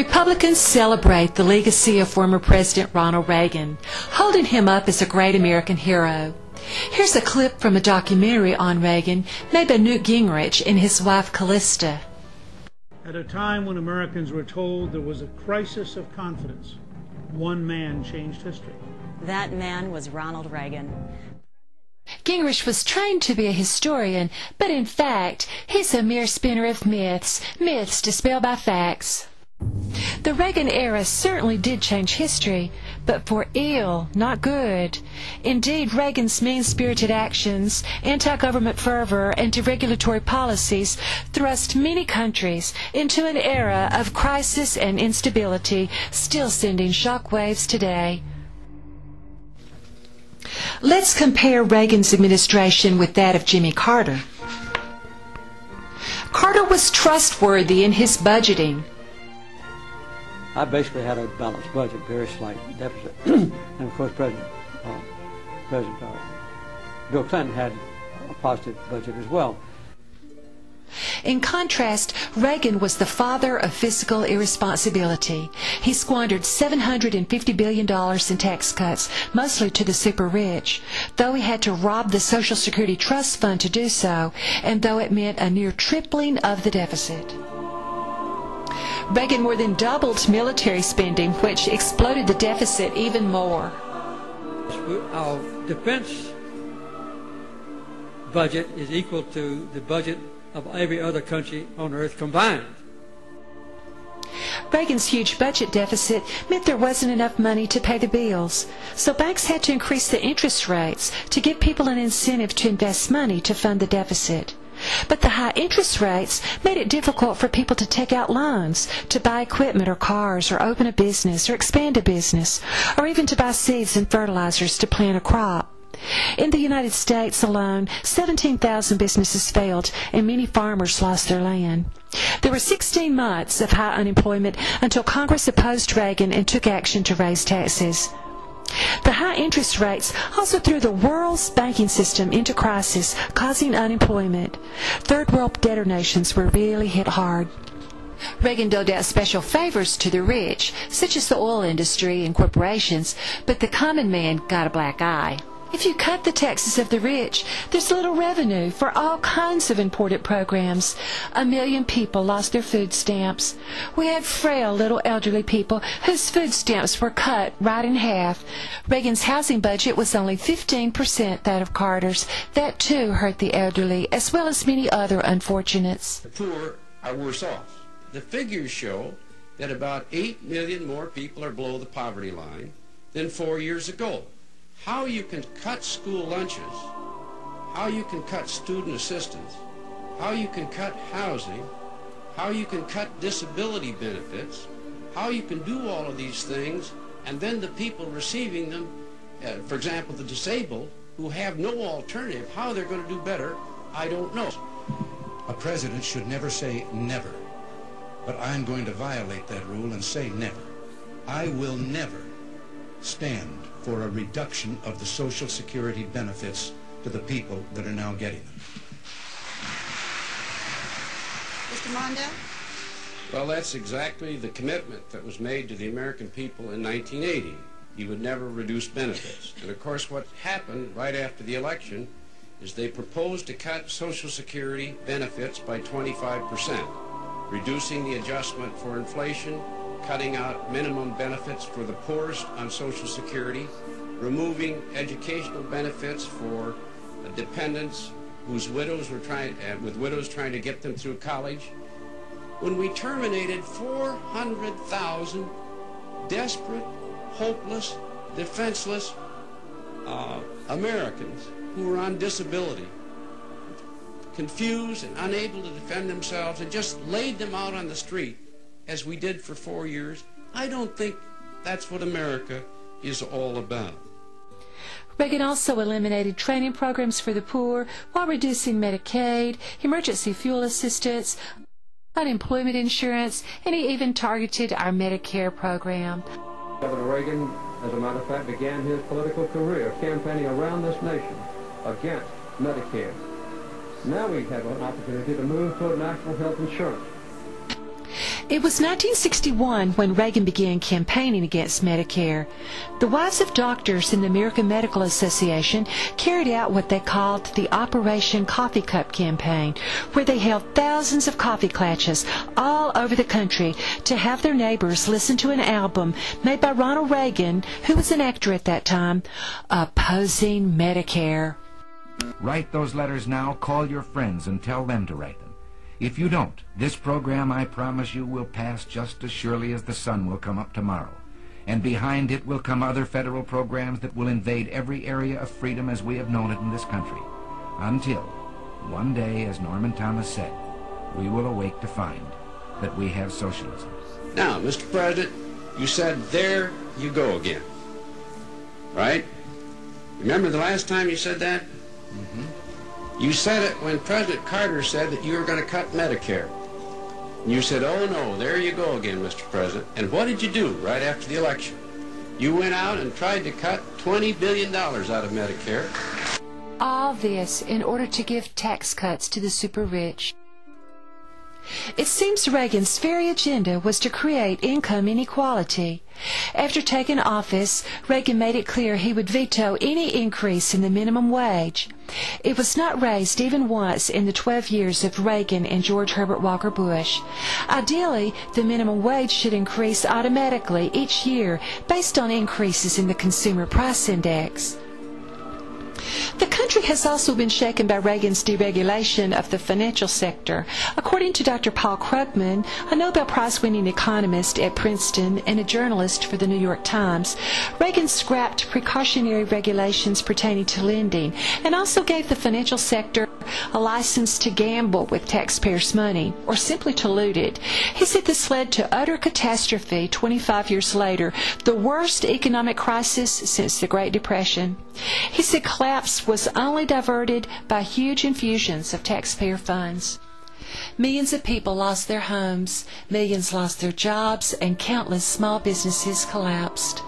Republicans celebrate the legacy of former President Ronald Reagan, holding him up as a great American hero. Here's a clip from a documentary on Reagan made by Newt Gingrich and his wife Callista. At a time when Americans were told there was a crisis of confidence, one man changed history. That man was Ronald Reagan. Gingrich was trained to be a historian, but in fact, he's a mere spinner of myths dispelled by facts. The Reagan era certainly did change history, but for ill, not good. Indeed, Reagan's mean-spirited actions, anti-government fervor, and deregulatory policies thrust many countries into an era of crisis and instability, still sending shockwaves today. Let's compare Reagan's administration with that of Jimmy Carter. Carter was trustworthy in his budgeting. I basically had a balanced budget, very slight deficit. And of course, President Bill Clinton had a positive budget as well. In contrast, Reagan was the father of fiscal irresponsibility. He squandered $750 billion in tax cuts, mostly to the super rich, though he had to rob the Social Security Trust Fund to do so, and though it meant a near tripling of the deficit. Reagan more than doubled military spending, which exploded the deficit even more. Our defense budget is equal to the budget of every other country on earth combined. Reagan's huge budget deficit meant there wasn't enough money to pay the bills, so banks had to increase the interest rates to give people an incentive to invest money to fund the deficit. But the high interest rates made it difficult for people to take out loans to buy equipment or cars or open a business or expand a business or even to buy seeds and fertilizers to plant a crop. In the United States alone, 17,000 businesses failed and many farmers lost their land. There were 16 months of high unemployment until Congress opposed Reagan and took action to raise taxes. The high interest rates also threw the world's banking system into crisis, causing unemployment. Third world debtor nations were really hit hard. Reagan doled out special favors to the rich, such as the oil industry and corporations, but the common man got a black eye. If you cut the taxes of the rich, there's little revenue for all kinds of important programs. 1 million people lost their food stamps. We had frail little elderly people whose food stamps were cut right in half. Reagan's housing budget was only 15% that of Carter's. That too hurt the elderly, as well as many other unfortunates. The poor are worse off. The figures show that about 8 million more people are below the poverty line than 4 years ago. How you can cut school lunches, how you can cut student assistance, how you can cut housing, how you can cut disability benefits, how you can do all of these things, and then the people receiving them, for example, the disabled, who have no alternative, how they're going to do better, I don't know. A president should never say never, but I'm going to violate that rule and say never. I will never stand for a reduction of the Social Security benefits to the people that are now getting them. Mr. Mondale? Well, that's exactly the commitment that was made to the American people in 1980. He would never reduce benefits. And of course what happened right after the election is they proposed to cut Social Security benefits by 25%, reducing the adjustment for inflation, cutting out minimum benefits for the poorest on Social Security, removing educational benefits for dependents whose widows were trying to get them through college. When we terminated 400,000 desperate, hopeless, defenseless Americans who were on disability, confused and unable to defend themselves, and just laid them out on the street, as we did for 4 years, I don't think that's what America is all about. Reagan also eliminated training programs for the poor while reducing Medicaid, emergency fuel assistance, unemployment insurance, and he even targeted our Medicare program. Governor Reagan, as a matter of fact, began his political career campaigning around this nation against Medicare. Now we have an opportunity to move toward national health insurance. It was 1961 when Reagan began campaigning against Medicare. The wives of doctors in the American Medical Association carried out what they called the Operation Coffee Cup campaign, where they held thousands of coffee klatches all over the country to have their neighbors listen to an album made by Ronald Reagan, who was an actor at that time, opposing Medicare. Write those letters now, call your friends and tell them to write them. If you don't, this program, I promise you, will pass just as surely as the sun will come up tomorrow. And behind it will come other federal programs that will invade every area of freedom as we have known it in this country. Until, one day, as Norman Thomas said, we will awake to find that we have socialism. Now, Mr. President, you said, there you go again. Right? Remember the last time you said that? Mm-hmm. You said it when President Carter said that you were going to cut Medicare. And you said, oh no, there you go again, Mr. President. And what did you do right after the election? You went out and tried to cut $20 billion out of Medicare. All this in order to give tax cuts to the super rich. It seems Reagan's very agenda was to create income inequality. After taking office, Reagan made it clear he would veto any increase in the minimum wage. It was not raised even once in the 12 years of Reagan and George Herbert Walker Bush. Ideally, the minimum wage should increase automatically each year based on increases in the Consumer Price Index. The country has also been shaken by Reagan's deregulation of the financial sector. According to Dr. Paul Krugman, a Nobel Prize-winning economist at Princeton and a journalist for the New York Times, Reagan scrapped precautionary regulations pertaining to lending and also gave the financial sector a license to gamble with taxpayers' money, or simply to loot it. He said this led to utter catastrophe 25 years later, the worst economic crisis since the Great Depression. He said collapse was only diverted by huge infusions of taxpayer funds. Millions of people lost their homes, millions lost their jobs, and countless small businesses collapsed.